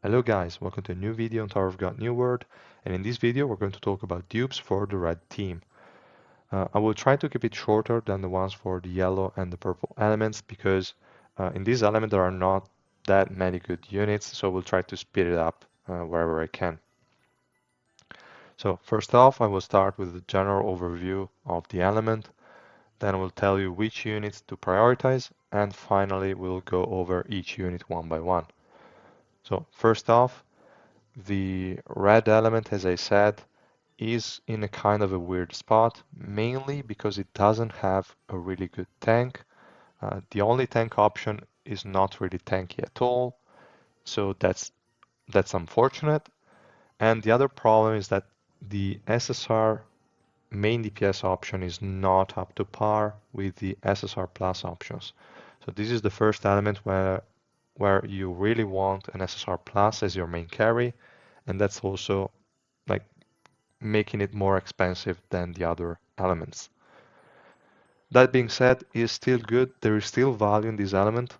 Hello guys, welcome to a new video on Tower of God New World, and in this video we're going to talk about dupes for the red team. I will try to keep it shorter than the ones for the yellow and the purple elements because in this element there are not that many good units, so we'll try to speed it up wherever I can. So first off, I will start with the general overview of the element, then I will tell you which units to prioritize, and finally we'll go over each unit one by one. So first off, the red element, as I said, is in a kind of a weird spot, mainly because it doesn't have a really good tank. The only tank option is not really tanky at all, so that's unfortunate. And the other problem is that the SSR main DPS option is not up to par with the SSR plus options. So this is the first element where you really want an SSR plus as your main carry, and that's also like making it more expensive than the other elements. That being said, it's still good. There is still value in this element,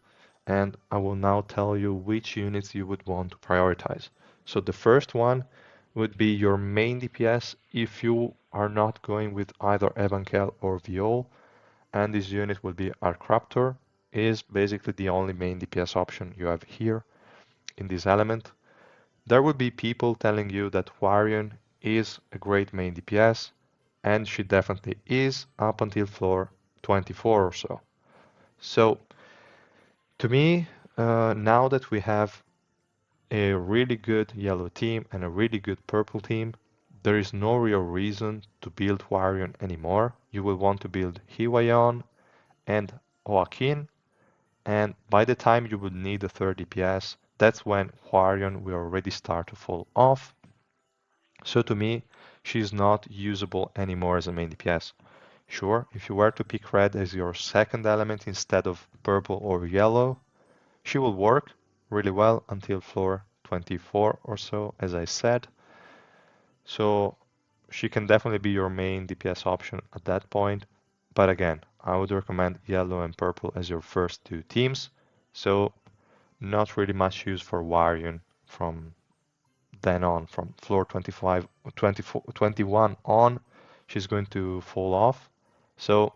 and I will now tell you which units you would want to prioritize. So the first one would be your main DPS if you are not going with either Evankhell or Viole, and this unit will be Arkraptor. Is basically the only main DPS option you have here in this element. There will be people telling you that Hwaryun is a great main DPS, and she definitely is up until floor 24 or so. So, to me, now that we have a really good yellow team and a really good purple team, there is no real reason to build Hwaryun anymore. You will want to build Hwaryun and Oakin, and by the time you would need a third DPS, that's when Hwaryun will already start to fall off. So to me, she's not usable anymore as a main DPS. Sure, if you were to pick red as your second element instead of purple or yellow, she will work really well until floor 24 or so, as I said. So she can definitely be your main DPS option at that point. But again, I would recommend yellow and purple as your first two teams. So not really much use for Hwaryun from then on, from floor 25, 24, 21 on, she's going to fall off. So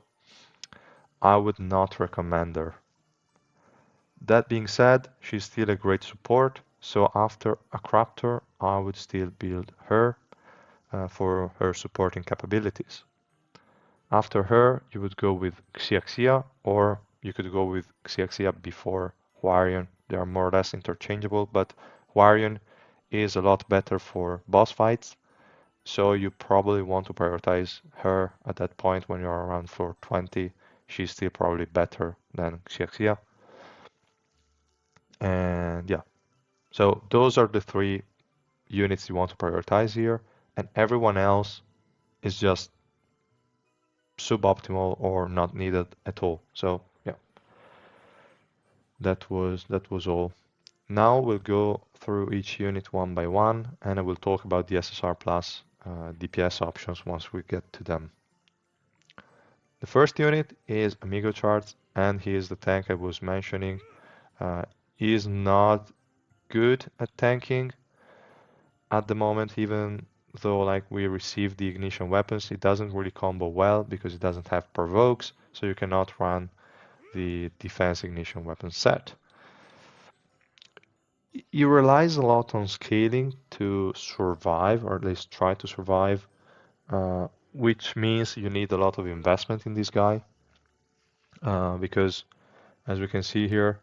I would not recommend her. That being said, she's still a great support. So after Arkraptor, I would still build her for her supporting capabilities. After her, you would go with Xiaxia, or you could go with Xiaxia before Hwaryun. They are more or less interchangeable, but Hwaryun is a lot better for boss fights. So you probably want to prioritize her at that point when you're around floor 20. She's still probably better than Xiaxia. And yeah, so those are the three units you want to prioritize here, and everyone else is just suboptimal or not needed at all. So yeah, that was all. Now we'll go through each unit one by one, and I will talk about the SSR plus DPS options once we get to them. The first unit is Amigocharz, and he is the tank I was mentioning. He is not good at tanking at the moment, even though like we received the ignition weapons. It doesn't really combo well because it doesn't have provokes, so you cannot run the defense ignition weapon set. He relies a lot on scaling to survive, or at least try to survive, which means you need a lot of investment in this guy, because as we can see here,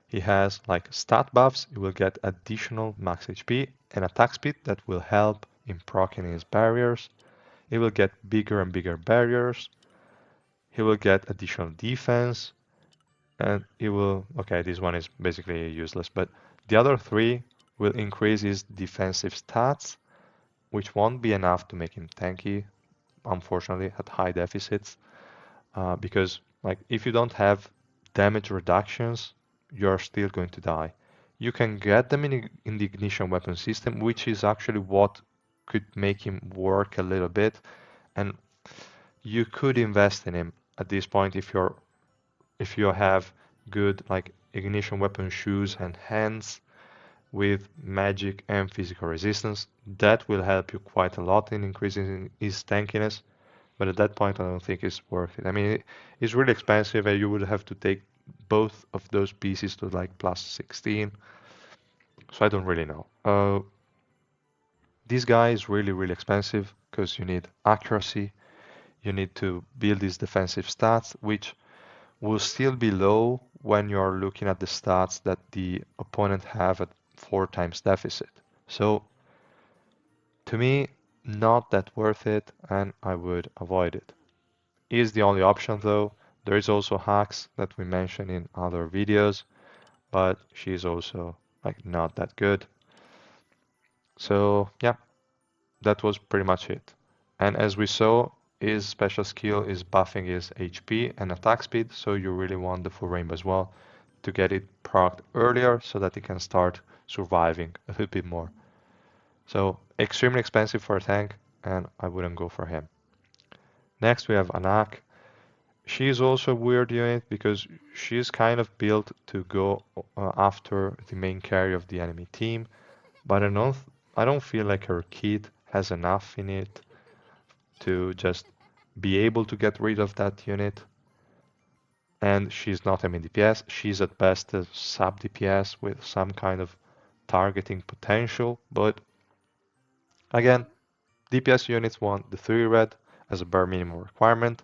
he has like stat buffs. He will get additional max HP and attack speed that will help in proccing his barriers. He will get bigger and bigger barriers. He will get additional defense, and he will, okay, this one is basically useless, but the other three will increase his defensive stats, which won't be enough to make him tanky, unfortunately, at high deficits, because like if you don't have damage reductions, you're still going to die. You can get them in the ignition weapon system, which is actually what could make him work a little bit, and you could invest in him at this point if you have good like ignition weapon shoes and hands, with magic and physical resistance. That will help you quite a lot in increasing his tankiness, but at that point I don't think it's worth it. I mean, it's really expensive and you would have to take both of those pieces to like plus 16, so I don't really know. This guy is really, really expensive because you need accuracy, you need to build these defensive stats, which will still be low when you're looking at the stats that the opponent have at 4 times deficit. So to me, not that worth it, and I would avoid it. Is the only option though. There is also hacks that we mentioned in other videos, but she's also like not that good. So yeah, that was pretty much it. And as we saw, his special skill is buffing his HP and attack speed, so you really want the full rainbow as well to get it procced earlier so that it can start surviving a little bit more. So extremely expensive for a tank, and I wouldn't go for him. Next we have Anaak. She is also a weird unit because she's kind of built to go after the main carry of the enemy team, but I don't feel like her kit has enough in it to just be able to get rid of that unit. And she's not a mid DPS, she's at best a sub DPS with some kind of targeting potential, but again, DPS units want the 3 red as a bare minimum requirement,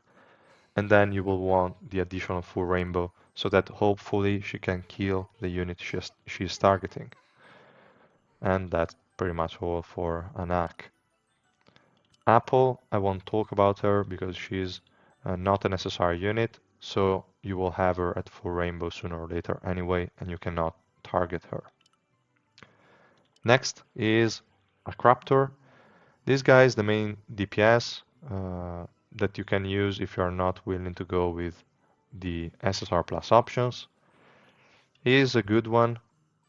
and then you will want the additional full rainbow so that hopefully she can kill the unit she's targeting. And that's pretty much all for Anaak. Apple, I won't talk about her because she's not a necessary unit, so you will have her at full rainbow sooner or later anyway, and you cannot target her. Next is Arkraptor. This guy is the main DPS that you can use if you are not willing to go with the SSR plus options. He is a good one.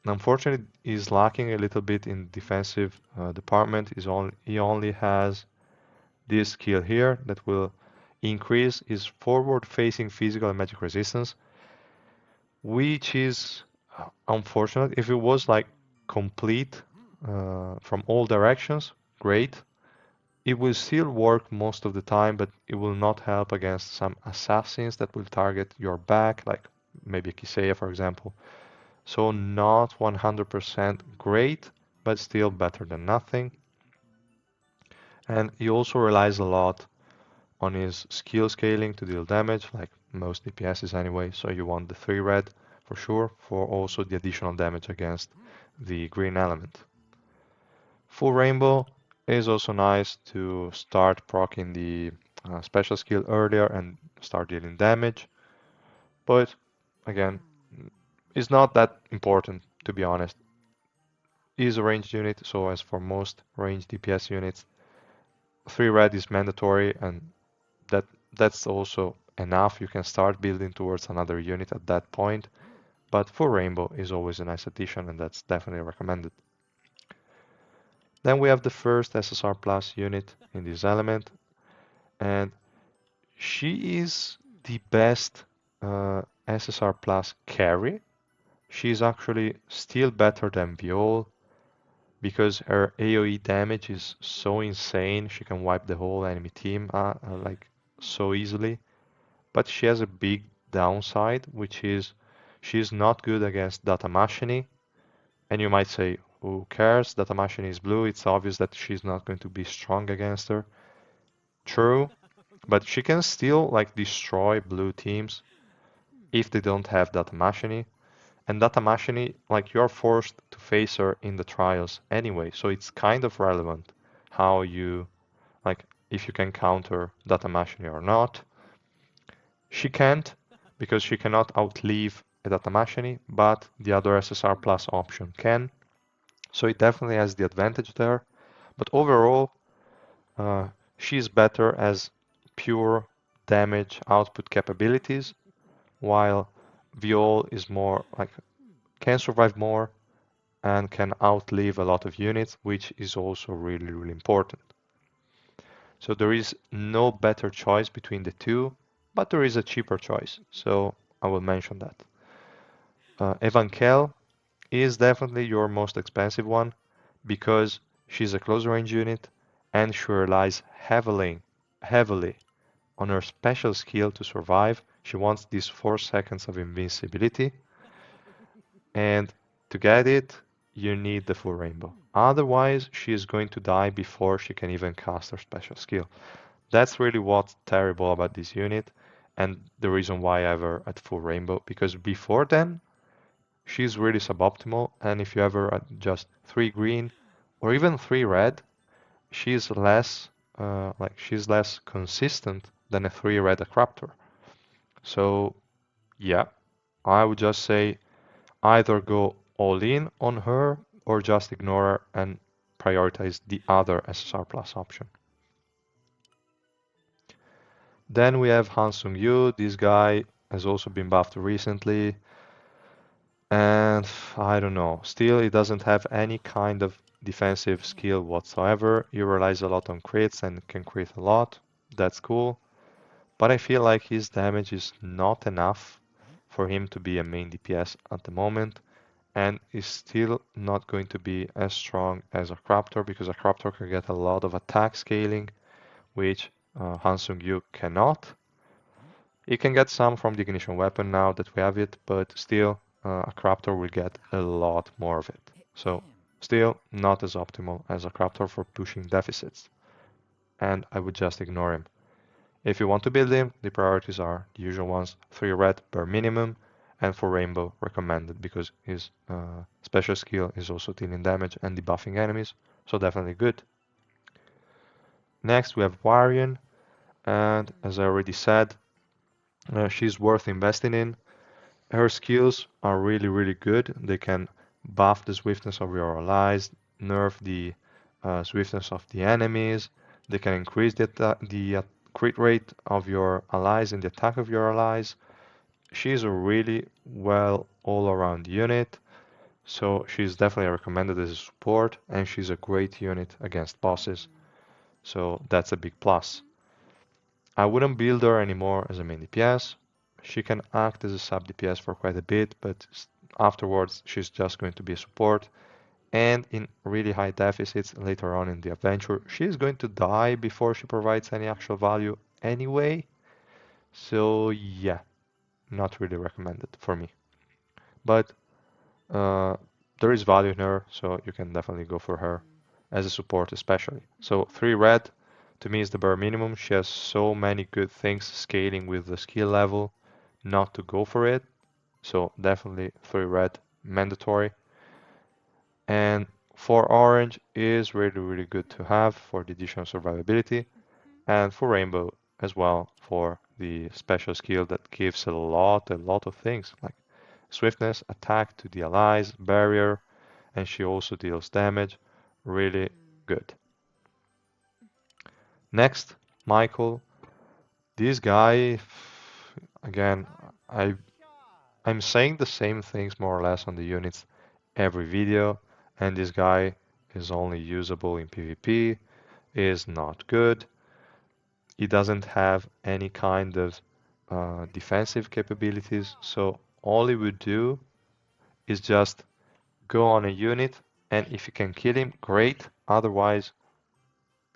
Unfortunately, he's lacking a little bit in defensive department. He only has this skill here that will increase his forward-facing physical and magic resistance, which is unfortunate. If it was like complete from all directions, great. It will still work most of the time, but it will not help against some assassins that will target your back, like maybe Xiaxia, for example. So not 100% great, but still better than nothing. And he also relies a lot on his skill scaling to deal damage, like most DPSs anyway, so you want the 3 red for sure, for also the additional damage against the green element. Full rainbow is also nice to start proccing the special skill earlier and start dealing damage, but again, it's not that important to be honest. It is a ranged unit, so as for most ranged DPS units, 3 red is mandatory, and that's also enough. You can start building towards another unit at that point, but full rainbow is always a nice addition, and that's definitely recommended. Then we have the first SSR plus unit in this element, and she is the best SSR plus carry. She's actually still better than Viole because her AoE damage is so insane. She can wipe the whole enemy team like so easily. But she has a big downside, which is she's not good against data machine. And you might say, who cares? Data machine is blue. It's obvious that she's not going to be strong against her. True, but she can still like destroy blue teams if they don't have data machine. And data machine, like you're forced to face her in the trials anyway, so it's kind of relevant how you like if you can counter data machine or not. She can't because she cannot outlive a data machine, but the other SSR plus option can. So it definitely has the advantage there. But overall, she's better as pure damage output capabilities, while Viole is more like can survive more and can outlive a lot of units, which is also really, really important. So there is no better choice between the two, but there is a cheaper choice. So I will mention that. Evankhell is definitely your most expensive one because she's a close range unit and she relies heavily on her special skill to survive. She wants these 4 seconds of invincibility, and to get it, you need the full rainbow. Otherwise, she is going to die before she can even cast her special skill. That's really what's terrible about this unit, and the reason why I have her at full rainbow, because before then, she's really suboptimal, and if you have her at just 3 green or even 3 red, she's less she's less consistent than a 3 red Arkraptor. So yeah, I would just say either go all in on her or just ignore her and prioritize the other SSR plus option. Then we have Hansung Yu. This guy has also been buffed recently, and I don't know, still he doesn't have any kind of defensive skill whatsoever. He relies a lot on crits and can crit a lot. That's cool. But I feel like his damage is not enough for him to be a main DPS at the moment, and is still not going to be as strong as Arkraptor because Arkraptor can get a lot of attack scaling, which Hansung Yu cannot. He can get some from the ignition weapon now that we have it, but still Arkraptor will get a lot more of it. So still not as optimal as Arkraptor for pushing deficits, and I would just ignore him. If you want to build him, the priorities are the usual ones: 3 red per minimum, and for rainbow recommended because his special skill is also dealing damage and debuffing enemies, so definitely good. Next we have Hwaryun, and as I already said, she's worth investing in. Her skills are really good. They can buff the swiftness of your allies, nerf the swiftness of the enemies. They can increase the crit rate of your allies and the attack of your allies. She's a really well all-around unit, so she's definitely recommended as a support, and she's a great unit against bosses, so that's a big plus. I wouldn't build her anymore as a main DPS. She can act as a sub DPS for quite a bit, but afterwards she's just going to be a support, and in really high deficits later on in the adventure, she's going to die before she provides any actual value anyway. So yeah, not really recommended for me. But there is value in her, so you can definitely go for her as a support especially. So 3 red to me is the bare minimum. She has so many good things scaling with the skill level not to go for it. So definitely 3 red mandatory. And 4 orange is really good to have for the additional survivability, and for rainbow as well for the special skill that gives a lot of things like swiftness, attack to the allies, barrier, and she also deals damage. Really good. Next, Michael. This guy, again, I'm saying the same things more or less on the units every video, and this guy is only usable in PvP, is not good. He doesn't have any kind of defensive capabilities, so all he would do is just go on a unit, and if you can kill him, great, otherwise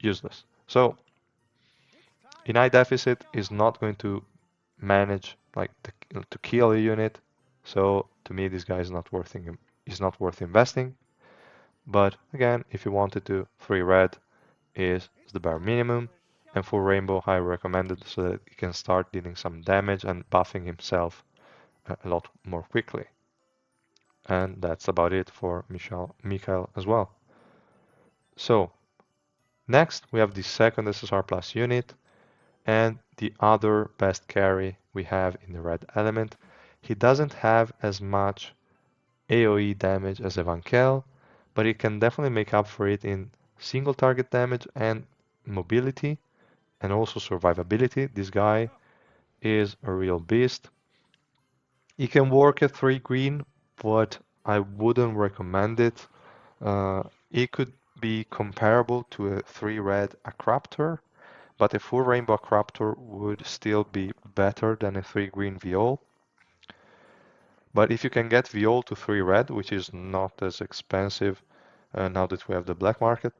useless. So in high deficit is not going to manage like to kill a unit, so to me this guy is not worth investing. But again, if you wanted to, 3 red is the bare minimum, and for rainbow highly recommended so that he can start dealing some damage and buffing himself a lot more quickly. And that's about it for Mikhail as well. So next we have the second SSR plus unit and the other best carry we have in the red element. He doesn't have as much AoE damage as Evankhell, but he can definitely make up for it in single target damage and mobility and also survivability. This guy is a real beast. He can work at 3 green, but I wouldn't recommend it. It could be comparable to a 3 red Arkraptor, but a full rainbow Arkraptor would still be better than a 3 green Viole. But if you can get Viole to 3 red, which is not as expensive now that we have the black market,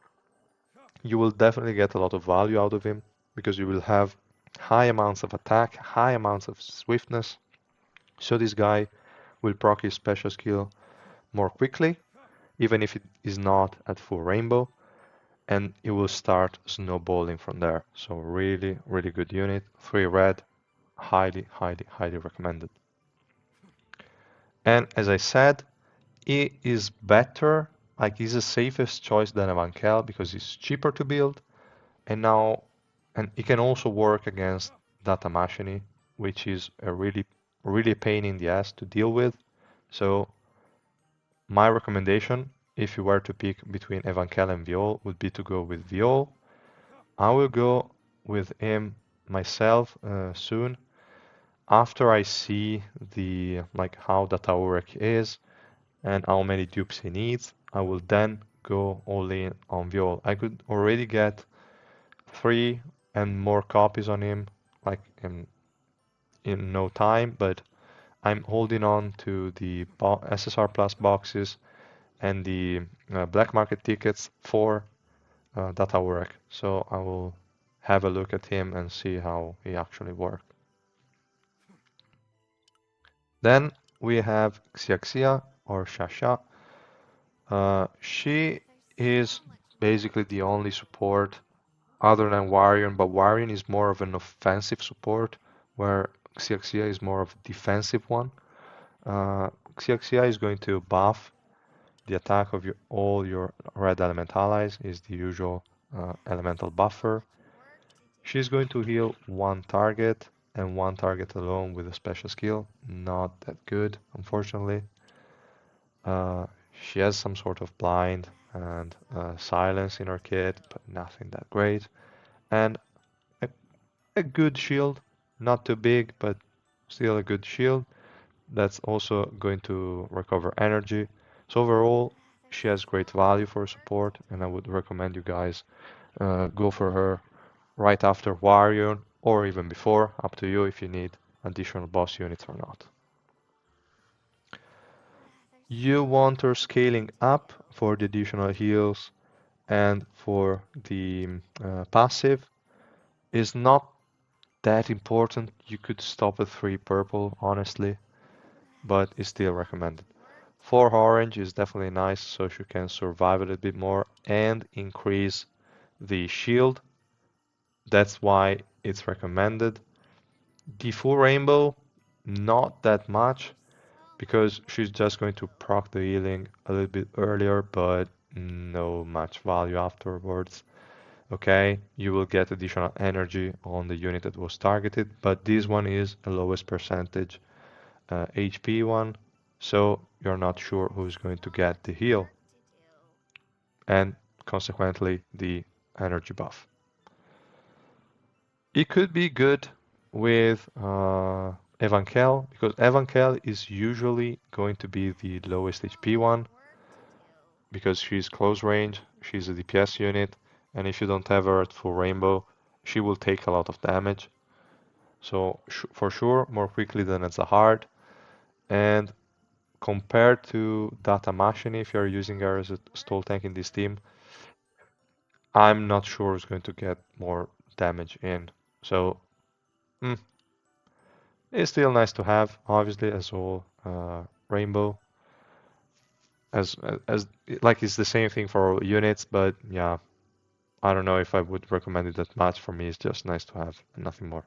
you will definitely get a lot of value out of him because you will have high amounts of attack, high amounts of swiftness. So this guy will proc his special skill more quickly, even if it is not at full rainbow, and it will start snowballing from there. So really, really good unit. 3 red, highly, highly, highly recommended. And as I said, it is better, like he's the safest choice than Evankhell because it's cheaper to build, and it can also work against Data Machine, which is a really pain in the ass to deal with. So my recommendation, if you were to pick between Evankhell and Viole, would be to go with Viole. I will go with him myself soon after I see the how the Taurek is and how many dupes he needs. I will then go all in on Viole. I could already get 3 and more copies on him like in no time, but I'm holding on to the SSR Plus boxes and the black market tickets for Data Work. So I will have a look at him and see how he actually works. Then we have Xiaxia or Xiaxia. She is basically the only support other than Hwaryun, but Hwaryun is more of an offensive support, where Xiaxia is more of a defensive one. Xiaxia is going to buff the attack of all your red element allies, is the usual elemental buffer. She's going to heal one target and one target alone with a special skill. Not that good, unfortunately. She has some sort of blind and silence in her kit, but nothing that great. And a good shield, not too big, but still a good shield. That's also going to recover energy. So overall, she has great value for support, and I would recommend you guys go for her right after Hwaryun or even before, up to you if you need additional boss units or not. You want her scaling up for the additional heals and for the passive is not that important. You could stop at 3 purple, honestly, but it's still recommended. 4 orange is definitely nice, so she can survive a little bit more and increase the shield. That's why it's recommended. The full rainbow, not that much, because she's just going to proc the healing a little bit earlier, but no much value afterwards. Okay, you will get additional energy on the unit that was targeted, but this one is the lowest percentage HP one, so you're not sure who's going to get the heal and consequently the energy buff. It could be good with Evankhell because Evankhell is usually going to be the lowest HP one because she's close range, she's a DPS unit, and if you don't have her at full rainbow, she will take a lot of damage. So for sure, more quickly than it's a hard. And compared to Data Machine, if you're using her as a stall tank in this team, I'm not sure who's going to get more damage in. So it's still nice to have, obviously, as all rainbow. As like it's the same thing for all units, but yeah, I don't know if I would recommend it that much. For me, it's just nice to have, and nothing more.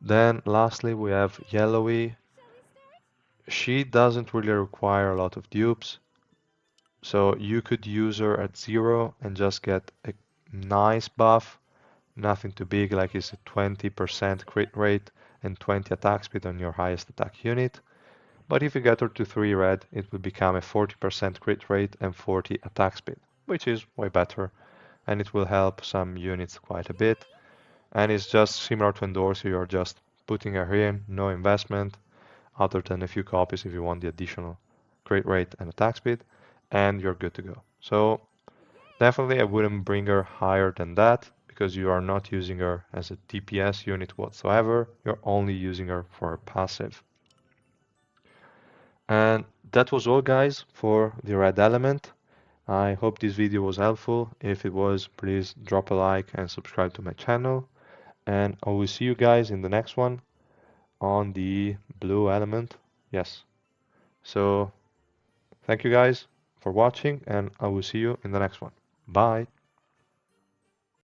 Then lastly, we have Yellowy. She doesn't really require a lot of dupes, so you could use her at 0 and just get a nice buff. Nothing too big, like it's a 20% crit rate and 20 attack speed on your highest attack unit. But if you get her to 3 red, it will become a 40% crit rate and 40 attack speed, which is way better, and it will help some units quite a bit. And it's just similar to Endorse, you're just putting her in, no investment, other than a few copies if you want the additional crit rate and attack speed, and you're good to go. So definitely I wouldn't bring her higher than that, because you are not using her as a DPS unit whatsoever, you're only using her for her passive. And that was all, guys, for the red element. I hope this video was helpful. If it was, please drop a like and subscribe to my channel. And I will see you guys in the next one on the blue element. Yes. So thank you guys for watching, and I will see you in the next one. Bye.